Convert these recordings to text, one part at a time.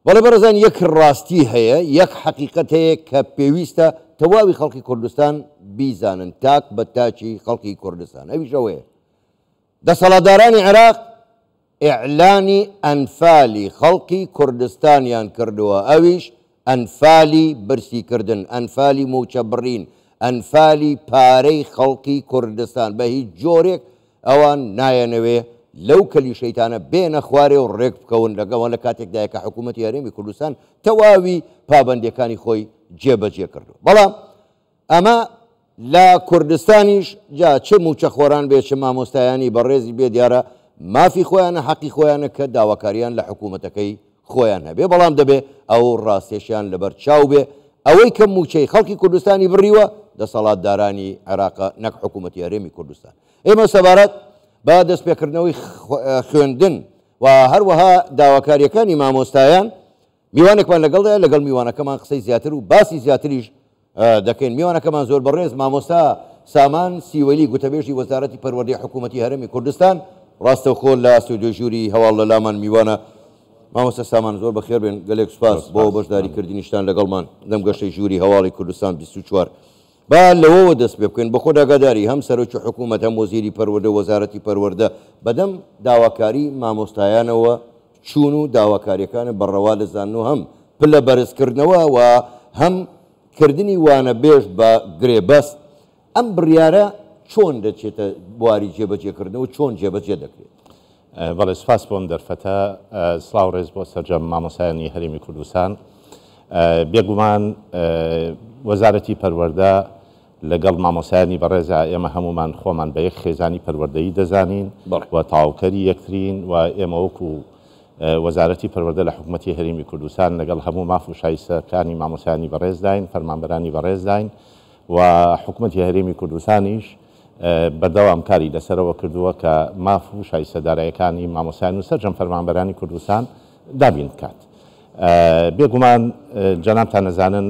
بەڵێ بەڕێزان یەک ڕاستی هەیە، یەک حەقیقەت هەیە کە پێویستە تەواوی خەڵکی کوردستان بیزانن، تاک بە تاچی خەڵکی کوردستان. ئەویش ئەوەیە دەسەڵاتدارانی عێراق ئیعلانی ئەنفالی خەڵکی کوردستانیان کردووە، ئەویش ئەنفالی برسیکردن، ئەنفالی موچە بڕین، ئەنفالی پارەی خەڵکی کوردستان بە هیچ جۆرێک ئەوان نایەنەوێ لەو کەلیشەیتانە بێنە خوارێ و ڕێک بکەون لەگەڵ لە کاتێکدایە کە حکوومەتی هەرێمی کوردستان تەواوی پابەندیەکانی خۆی جێبەجێ کردو. بەڵام ئەمە لە کوردستانیش جا چه موچە خۆران بێ چه مامۆستایانی بەڕێزی بێ دیارە مافی خۆیانە حەقی خۆیانە کە داواکاریان لە حکوومەتەکەی خۆیان هەبێ، بەڵام دەبێ ئەو ڕاستێشیان للبر چاو بێ ئەوەی کە موچەی خەڵکی کوردستانی بڕیوە دەسەڵاتدارانی عێراقە نەک حکوومەتی هەرێمی کوردستان. ئێمە سەبارەت با دەستپێکردنەوەی خوێندن و هەروەها داواکاریەکانی مامۆستایان میوانێکمان لەگەڵدایە، لەگەڵ میوانەکەمان قسەی زیاتر و باسی زیاتریش دەکەین. میوانەکەمان زۆر بەڕێز مامۆستا سامان سیوەلی گوتەبێژی وەزارەتی پەروەردەی حکوومەتی هەرێمی کوردستان ڕاستەوخۆ لە ئەستودیۆ ژووری هەواڵ لە لامان میوانە. مامۆستا سامان زۆر بەخێر بێن، گەلێک سوپاس بۆ بەشداریکردنیشتان لەگەڵمان لەم گەشەی ژووری هەواڵی کوردستان 24. با لەوەوە دەست پێ بکەین بە خۆ داگاداری هەم سەرۆکی حکوومەت هەم وەزیری پەروەردە وەزارەتی پەروەردە بەدەم داواکاری مامۆستایانەوە چوون و داواکاریەکانە بەڕەوا لە زانن و هەم پلە بەرزکردنەوە و هەم کردنی وانە بێژ بە گرێبەست. ئەم بڕیارە چۆن دەچێتە بواری جێبەجێکردنەوە، چۆن جێبەجێ دەکرێت؟ بەڵێ سپاس بۆم دەرفەتە، سڵاو ڕێز بۆ سەرجەم مامۆسایانی هەرێمی کوردستان. بێگومان وەزارەتی پەروەردە لەگەڵ مامۆسایانی بەڕێزە ئێمە هەمومان خۆمان بە یەک خێزانی پەروەردەیی دەزانین و تاوکەری یەکترین و ئێمە وەکو وەزارەتی پەروەردە لە حکوومەتی هەرێمی کوردستان لەگەڵ هەموو ماف و شایستەکانی مامۆسایانی بەڕێزداین، فەرمانبەرانی بەڕێزداین و حکوومەتی هەرێمی کوردستانیش بەردەوام کاری لەسەرەوە کردووە کە ماف و شایستەدارایەکانی مامۆسایان و سەرجەم فەرمانبەرانی کوردستان دابین بکات. بێگومان جەنابتان نەزانن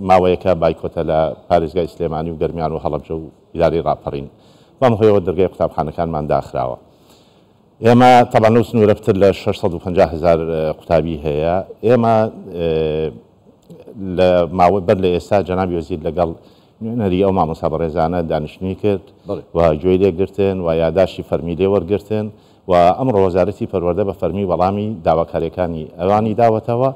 ماوەیەکە بایکۆتە لە پارێزگای سلێمانی و گەرمیان و هەڵەبجە و ئیداری ڕاپەڕین بەم هۆیەوە دەرگای قوتابخانەکانمان داخراوە. ئێمە تەبان لەو سنوورە پتر لە 650,000 قوتابی هەیە. ئێمە لە ماوەی بەر لە ئێستا جەنابی وەزیر لەگەڵ نوێنەری ئەو مامۆستا بەڕێزانە دانیشتنی کرد و گوێی لێگرتن و یاداشی فەرمی لێ وەرگرتن و ئەمڕۆ وەزارەتی پەروەردە بە فەرمی وەڵامی داواکاریەکانی ئەوانی داوەتەوە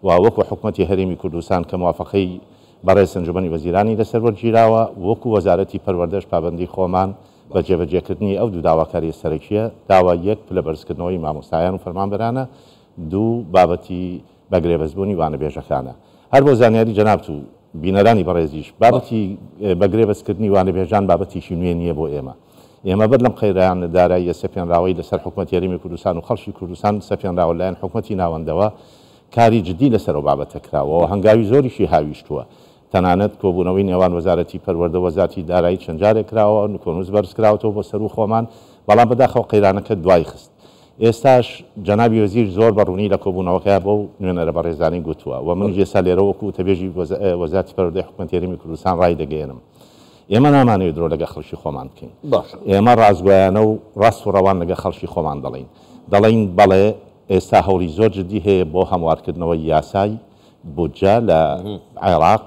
و وەکو حکوومەتی هەرێمی کوردستان کە موافقەی بەڕێز ئەنجومەنی وەزیرانی لەسەر وەرگیراوە، وەکو وەزارەتی پەروەردەش پابەندی خۆمان بە جێبەجێکردنی ئەو دوو داواکاری سەرەکیە داوا یەک پلە بەرزکردنەوەی مامۆستایان و فەرمانبەرانە، دوو بابەتی بەگرێبەستبوونی وانەبێژەکانە. هەر بۆ زانیاری جەنابت و بینەرانی بەڕێزیش بابەتی بەگرێبەستکردنی وانەبێژان بابەتیشی نوێ نییە بۆ ئێمە. ئێمە بەر لەم قەیرایان دارایی سەپێنراوەی لەسەر حکوومەتی هەرێمی کوردستان و خەڵکی کوردستان سەپێنراوە لایەن حکوومەتی ناوەندەوە کاری جدی لەسەرەوە بابەتە کراوە و هەنگاوی زۆریشی هاویشتووە. تەنانەت کۆبوونەوەی نێوان وەزارەتی پەروەردە وەزارەتی دارایی چەند جارێک کراوە، کۆنووس بەرز کراوەتەوە بۆ سەر و خۆمان، بەڵام بەداخەوە قەیرانەکە دوای خست. ئێستاش جەنابی وەزیر زۆر بەڕوونی لە کۆبوونەوەکە بۆ نوێنەرە بەڕێزانی گوتووە و من ئێستا لێرە وەکو وتەبێژی وەزارەتی پەروەردەی حکوومەتی هەرێمی کوردستان ڕای دەگەێنم. ئێمە نامانەوێت درۆ لەگە خەڵکی خۆمان بکەین. ئێمە ڕازگویانە و ڕاست و ڕەوان لەگە خەڵکی خۆمان دەڵێن بەڵێ ئێستا هەوڵی زۆر جدی هەیە بۆ هەموارکردنەوەی یاسای بودجە لە عێراق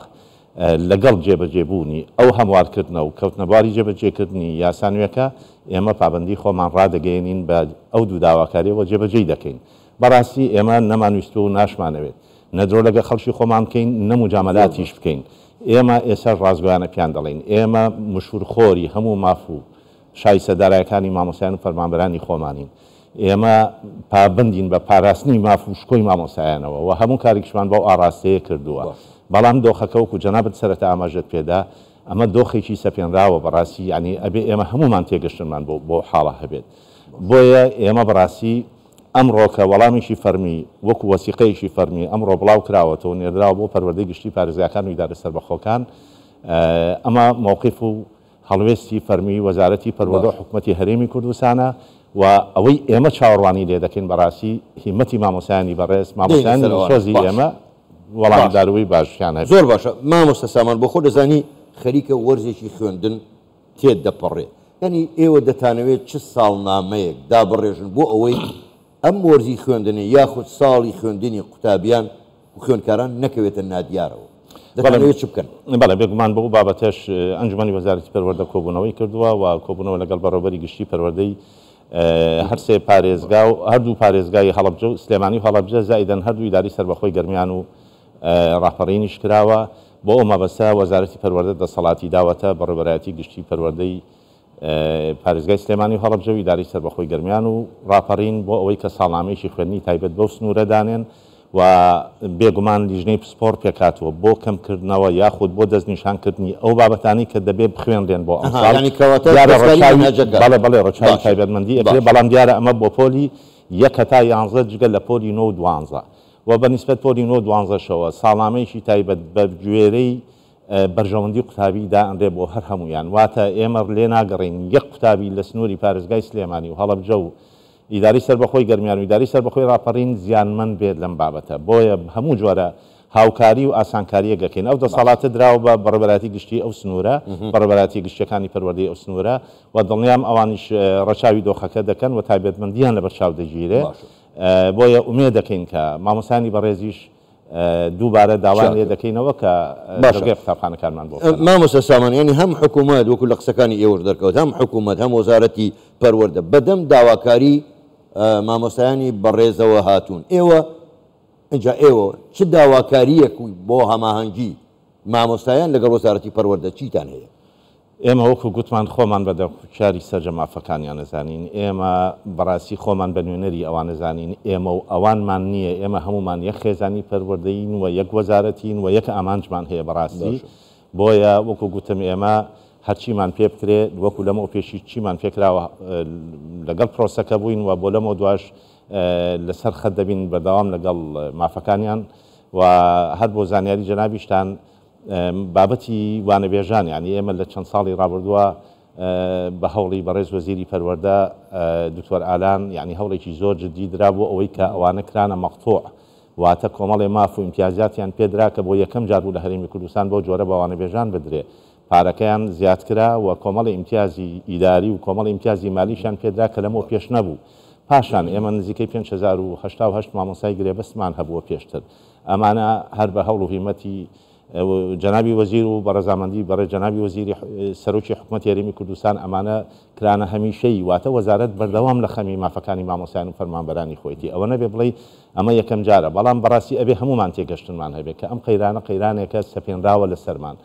لەگەڵ جێبەجێبوونی ئەو هەموارکردنە و کەوتنەبواری جێبەجێکردنی یاسانوێکە ئێمە پابەندی خۆمان ڕادەگەێنین بە ئەو دوو داواکاریەوە جێبەجێ دەکەین. بەڕاستی ئێمە نەمانویست و ناشمانەوێت نەدرۆ لەگە خەڵکی خۆمان بکەین، نەموجامەلاتیش بکەین. ئێمە ئێستا ڕازگویانە پیان دەڵێن ئێمە مشورخۆری هەموو ماف و شایستەدارایەکانی مامۆسایان و فەرمانبەرانی خۆمانین. ئێمە پابندین بە پاراستنی ماف و شکۆی مامۆسایانەوە و هەموو کارێکشمان بەو ئاڕاستەیە کردووە. بەڵام دۆخەکە وەکو جەنابەت سەرەتا ئاماژەت پێدا ئەمە دۆخێکی سەپێنراوە بەڕاستی، یعنی ئەبێ ئێمە هەمومان تێگەشتمان بۆ حاڵە هەبێت. بۆیە ئێمە بەڕاستی ئەمڕۆ کە وەڵامیشی فەرمی وەکو وەسیقەیەکی فەرمی ئەمڕۆ بڵاو کراوەتەوە نێردراوە بۆ پەروەردەی گشتی پارێزگاکان و ئیدارە سەربەخۆکان، ئەمە موقف و هەڵوێستی فەرمی وەزارەتی پەروەردە و حکوومەتی هەرێمی کوردستانە و ئەوەی ئێمە چاوەڕوانی لێ دەکەین بەڕاستی هیمەتی مامۆسایانی بەڕێز مامۆسایانی سۆزی ئێمە وەڵامداروی باشیان هەبێت. زۆر باشە مامۆستا سامان بۆ خۆ دەزانی خەریکە وەرزێکی خوێندن تێت دەپەڕێ، یعنی ئێوە دەتانەوێت چ ساڵنامەیەک دابڕێژن بۆ ئەوەی ئەم وەرزی خوێندنی یاخود ساڵی خوێندنی قوتابیان و خوێندکاران نەکەوێتە نادیارەوە دەتوانێت چ بکەن؟ بەڵێ بێگومان بۆ بابەتەش ئەنجومەنی وەزارەتی پەروەردە کۆبوونەوەی کردووە و کۆبوونەوە لەگەڵ بەڕێوەبەری گشتی پەروەردەی هەر سێ پارێزگا و هەردوو پارێزگای هەڵەبجە و سلێمانی و هەڵەبجە زائیدەن هەردوو ئیداری سەربەخۆی گەرمیان و ڕاپەڕینیش کراوە بۆ ئەو مەبەستە وەزارەتی پەروەردە دەسەڵاتی داوەتە بەڕێوەبەرایەتی گشتی پەروەردەی پارێزگای سلێمانی و هەڵەبجە و ئیداری سەربەخۆی گەرمیان و ڕاپەڕین بۆ ئەوەی کە ساڵنامەیەکی خوێندنی تایبەت بەو سنوورە دانێن و بێگومان لیژنەی پسپۆر پێکاتوە بۆ کەمکردنەوە یاخود بۆ دەستنیشانکردنی ئەو بابەتانی کە دەبێت بخوێنرێن بۆ بەڵێ ڕەچاوی تایبەتمەندی ئەکرێ بەڵام دیارە ئەمە بۆ پۆلی 1 تا 11 جگە لە پۆلی 9 و 12 و بەنسبەت پۆلی 9 و 12شەوە ساڵنامەیەکی تایبەت بە گوێرەی بەرژەوەندی قوتابی دائەنرێ بۆ هەر هەمویان واتە ئێمە لێ ناگەڕین 1 قوتابی لە سنووری پارێزگای سلێمانی و هەڵەبجە و ئیداری سەربەخۆی گەرمیان و ئیداری سەربەخۆی ڕاپەڕین زیانمەند بێت لەم بابەتە بۆیە هەموو جۆرە هاوکاری و ئاسانکاریە گەکەین ئەو دەسەڵاتە دراوە بە بەڕێوەبەراتی گشتی ئەو سنوورە بەڕێوەبەراتی گشتیەکانی پەروەردەی ئەو سنوورە و دڵنیام ئەوانیش ڕەچاوی دۆخەکە دەکەن و تایبەتمەندیان لە بەرچاو دەگیرێ بۆیە ئومێد دەکەین کە مامۆسانی بەڕێزیش دووبارە داوان لێ دەکەینەوە کە بەشگەی قوتابخانەکانمان بۆ مامۆستا سامان ینی هەم حکوومەت وەکو لە قسەکانی ئێوەش دەرکەوت هەم حکوومەت هەم وەزارەتی پەروەردە بەدەم داواکاری مامۆستایانی بەڕێزەوە هاتوون ئێوە اینجا ئێوە چ داواکاریەک بۆ هەماهەنگی مامۆستایان لەگەڵ وەزارەتی پەروەردە چیتان هەیە؟ ئێمە وەکو گوتمان خۆمان بە دەوری سەرجەمافەکانیان نەزانین ئێمە بەڕاستی خۆمان بە نوێنەری ئەوان نەزانین ئێمە و ئەوانمان نییە ئێمە هەمومان یەک خێزانی پەروەردەین و یەک وەزارەتین و یەک ئامانجمان هەیە بەڕاستی بۆیە وەکو گوتم ئێمە هەرچیمان پێ بکرێت وەکو لەمە پێشی چیمان پێکراوە لەگەڵ پرۆسەکە بووین و بۆ لەمە دواش لەسەر خەت دەبین بەردەوام لەگەڵ مافەکانیان و هەر بۆ زانیاری جەنابیشتان بابەتی وانەبێژان یعنی ئێمە لە چەند ساڵی ڕابردووە بە هەوڵی بەڕێز وەزیری پەروەردە دکتۆر ئالان یعنی هەوڵێکی زۆر جدی درا بۆ ئەوەی کە ئەوانە کرانە مەقتوع واتە کۆمەڵێ ماف و ئیمتیازاتیان پێدرا کە بۆ یەکەم جار بوو لە هەرێمی کوردستان بۆ جۆرە بە وانەبێژان بدرێ پارەکەیان زیادکرا و کۆمەڵی ئیمتیازی ئیداری و کۆمەڵی ئیمتیازی مالیشان پێدرا کە لەمەوە پێش نەبوو پاشان ئێمە نزیکەی 5,088 مامۆستای گرێبەستمان هەبووە پێشتر ئەمانە هەر بە هەوڵ و هیمەتی جەنابی وەزیر و بەڕێزامەندی بەڕێ جەنابی وەزیری سەرۆکی حکوومەتی هەرێمی کوردستان ئەمانە کرانە هەمیشەی واتە وەزارەت بەردەوام لە خەمی مافەکانی مامۆستایان و فەرمانبەرانی خۆیەتی ئەوە نەبێ بڵێ ئەمە یەکەم جارە بەڵام بەڕاستی ئەبێ هەمومان تێگەشتنمان هەبێت کە ئەم قەیرانە قەیرانێکە سەپێنراوە لە سەرمان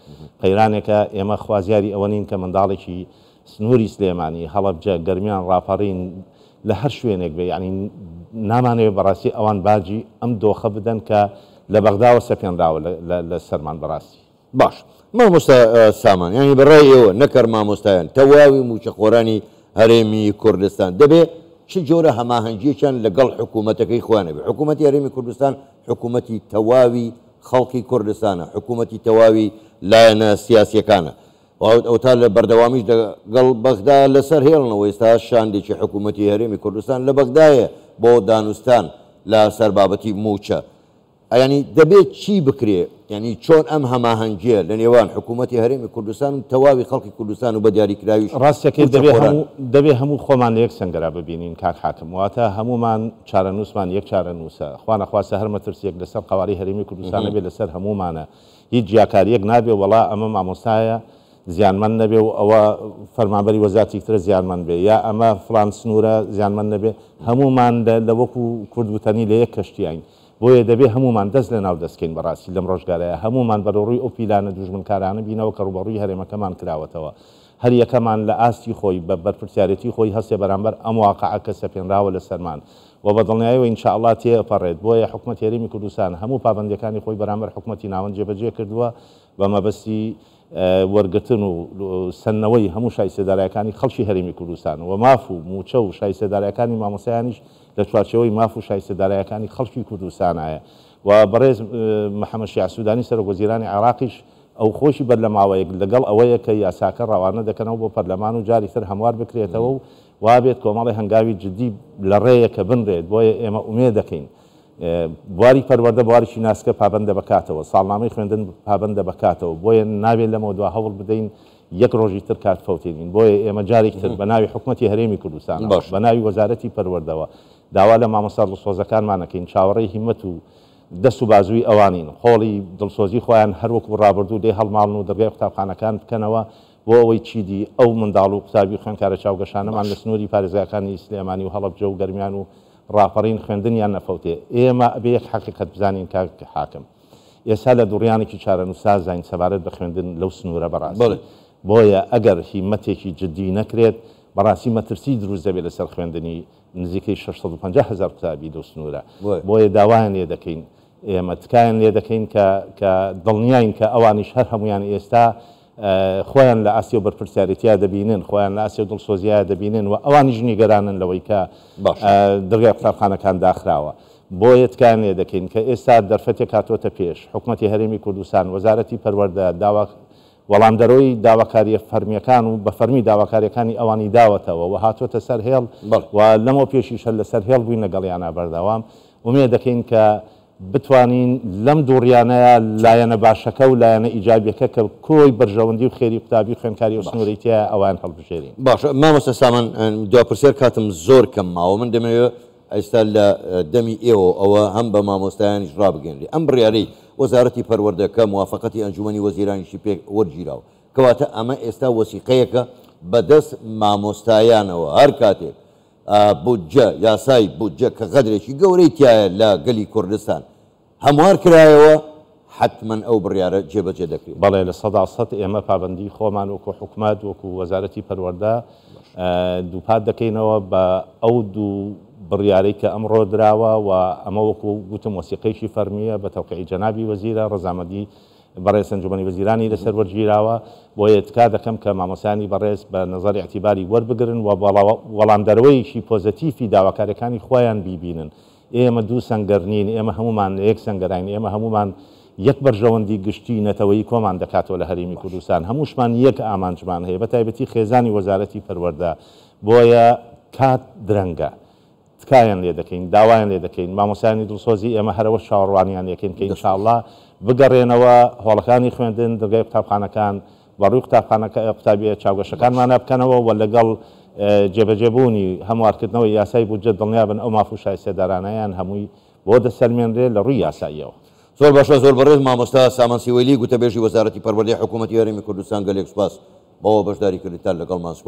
قەیرانێکە ئێمە خوازیاری ئەوە نین کە منداڵێکی سنووری سلێمانی هەڵەبجە گەرمیان ڕاپەڕین لە هەر شوێنێک بێ یعنی نامانەوێت بەڕاستی ئەوان باجی ئەم دۆخە بدەن کە لە بەغداوە سەپێنراوە لە سەرمان بەڕاستی باش مامۆستا سامان ینی بەڕای ئێوە نەکەر مامۆستایان تەواوی موچەخۆرانی هەرێمی کوردستان دەبێت چ جۆرە هەماهەنگیەکیان لەگەڵ حکوومەتەکەی خوانەبێ حکوومەتی هەرێمی کوردستان حکوومەتی تەواوی خەڵکی کوردستانە حکوومەتی تەواوی لایەنە سیاسیەکانە ئەو تا لە بەردەوامیش دەگەڵ بەغدا لەسەر هێڵنەوە ئێستا شاندێکی حکوومەتی هەرێمی کوردستان لە بەغدایە بۆ دانوستان لە سەر بابەتی موچە ینی دەبێت چی بکرێ ینی چۆن ئەم هەماهەنگیە لە نێوان حکوومەتی هەرێمی کوردستان و تەواوی خەڵکی کوردستان و بە دیاریکراویش ڕاستەکەی دەبێ هەموو خۆمان لە یەک سنگەرا ببینین کاک حاکم واتە هەمومان چارەنووسمان یەک چارەنووسە خوا نەخواستە هەر مەترسیەک لەسەر قەواری هەرێمی کوردستانە بێت لەسەر هەمومانە هیچ جیاکاریەک نابێ وەڵا ئەمە مامۆستایە زیانمەند نەبێ و ئەوە فەرمانبەری وەزارەتی ترە زیانمەند بێ یا ئەمە فڵان سنوورە زیانمەند نەبێ هەمومان لە وەکو کوردوتەنی لە یەک کەشتیین بۆیە دەبێ هەمومان دەست لە ناو دەستکەین بەڕاستی لەم ڕۆژگارەیە هەمومان بەڕۆڕووی ئەو پیلانە دوژمنکارانە بینەوە کە ڕوبەڕووی هەرێمەکەمان کراوەتەوە هەر یەکەمان لە ئاستی خۆی بە بەرپرسیارەتی خۆی هەستێ بەرامبەر ئەم واقعەکە سەپێنراوە لە سەرمان و بە دڵنیاییەوە ئینشاءڵڵا تێپەڕێت بۆیە حکوومەتی هەرێمی کوردستان هەموو پابەندیەکانی خۆی بەرامبەر حکوومەتی ناوەند جێبەجێ کردووە بە مەبەستی وەرگرتن و سنەوەی هەموو شایستەدارایەکانی خەڵکی هەرێمی کوردستان و ماف و موچە و شایستەدارایەکانی مامۆستایانیش لە چوارچەوەی ماف و شایستەدارایەکانی خەڵکی کوردستانایە و بەڕێز محەممەد شیع سوودانی سەرۆکوەزیرانی عێراقیش ئەو خۆشی بەر لە ماوەیەک لەگەڵ ئەوەیە کە یاساکە ڕەوانە دەکەنەوە بۆ پەرلەمان و جاری تر هەموار بکرێتەوە و وابێت کۆمەڵی هەنگاوی جدی لە ڕێیە کە بنرێت بۆیە ئێمە ئومێد دەکەین بواری پەروەردە بوارێکی ناسکە پابەندە بکاتەوە ساڵنامەی خوێندن پابەندە بکاتەوە بۆیە نابێت لەمەوە دوا هەوڵ بدەین یەک ڕۆژی تر کات فەوتێنین بۆیە ئێمە جارێک تر بە ناوی حکوومەتی هەرێمی کوردستان بە ناوی وەزارەتی پەروەردەوە داوا لە مامۆستا دڵسۆزەکانمانەکەین چاوەڕێی هیممەت و دەست و بازووی ئەوانین خۆڵی دڵسۆزی خۆیان هەروەکو ڕابردوو دێ هەڵماڵن و دەرگای قوتابخانەکان بکەنەوە بۆ ئەوەی چیدی ئەو منداڵ و قوتابی خوێندکارە چاوگەشانەمان لە سنووری پارێزگاکانی سلێمانی و هەڵەبجە و گەرمیان و ڕاپەڕین خوێندنیان نەفەوتێ ئێمە ئەبێ یەک حەقیقەت بزانین کاک حاکم ئێستا لە دوڕیانێکی چارەنووسا زین سەبارەت بە خوێندن لەو سنوورە بەڕاستی بۆیە ئەگەر هیممەتێکی جددی نەکرێت بەڕاستی مەترسی دروست دەبێت لەسەر خوێندنی نزیکەی 650,000 قوتابی لەو سنوورە بۆیە داوایان لێ دەکەین ئێمە تکایان لێ دەکەین کە دڵنیاین کە ئەوانیش هەر هەمویان ئێستا خۆیان لە ئاسی و بەرپرسیارەتیا دەبینن خۆیان لە ئاسی و دڵسۆزیە دەبینن و ئەوانیش نیگەرانن لەوەی کە دەرگای قوتابخانەکان داخراوە بۆیە تکایان لێ دەکەین کە ئێستا دەرفەتێک هاتوۆتە پێش حکوومەتی هەرێمی کوردستان وەزارەتی پەروەردە وەڵامدەرۆی داواکاریە فەرمیەکان و بە فەرمی داواکاریەکانی ئەوانی داوەتەوە و هاتوۆتە سەر هێڵ و لەمەوە پێشیشە لەسەر هێڵ بووین لەگەڵیانە بەردەوام ومێ دەکەین کە بتوانین لەم دووڕیانەیە لایەنە باشەکە و لایەنە ئیجابیەکە کە کۆی بەرژەوەندی و خێری قوتابی خوێندکاری و سنوورەتیە ئەوان هەڵبژێرین باش مامۆستا سامان دواپرسیار کاتم زۆر کەم ماوە من دەمەوێت ئێستا لە دەمی ئێوە ئەوە هەم بە مامۆستایانیش ڕابگەێنری ئەم بڕیارەی وەزارەتی پەروەردەکە موافقەتی ئەنجومەنی وەزیرانیشی پێ وەرگیراوە کەواتە ئەمە ئێستا وەسیقەیەکە بەدەست مامۆستایانەوە هەر کاتێک بودجە یاسای بودجە کە قەدرێکی گەورەی تایە لە گەلی کوردستان هەموار کرایەوە حتمما ئەو بڕیارە جێبەجێ دەکرێت بەڵێ لە 100% ئێمە پابندی خۆمان وەکو حکوومەت وەکو وەزارەتی پەروەردە دووپات دەکەینەوە بە ئەو دوو بڕیارەی کە ئەمڕۆ دراوە و ئەمە وەکو گوتم وەسیقەیەکی فەرمیە بە تەوقیعی جەنابی وەزیرە ڕەزامەندی بەڕێز ئەنجومەنی وەزیرانی لەسەر وەرگیراوە بۆیە تکا دەکەم کە مامۆسایانی بەڕێز بە نەزەری اعتیباری وەربگرن و وەڵامدەرەوەیشی پۆزەتیفی داواکاریەکانی خۆیان بیبینن ئێمە دوو سەنگەرنین ئێمە هەمومان یەک سەنگەراین ئێمە هەمومان یەک بەرژەوەندی گشتی نەتەوەی کۆمان دەکاتەوە لە هەرێمی کوردستان هەمووشمان یەک ئامانجمان هەیە بە تایبەتی خێزانی وەزارەتی پەروەردە بۆیە کات درەنگە تکایان لێ دەکەین داوایان لێ دەکەین مامۆسایانی دڵسۆزی ئێمە هەرەوە شاوەڕوانیان یەکەین کە ئینشاءالله بگەڕێنەوە هۆڵەکانی خوێندن دەرگای قوتابخانەکان بەڕووی قوتابخانەکە قوتابیە چاوگەشەکانمانە بکەنەوە و لەگەڵ جێبەجێبوونی هەموارکردنەوەی یاسای بودجە دڵنیابن ئەو مافوشای سێدارانەیان هەمووی بۆ دەسەلمێنرێ لە ڕووی یاساییەوە زۆر باشە زۆر بەڕێز مامۆستا سامان سیوەیلی گوتەبێژی وەزارەتی پەروەردەی حکوومەتی هەرێمی کوردستان گەلێک سوپاس بەوە بەشداریکردیتان لەگەڵمان سوپاس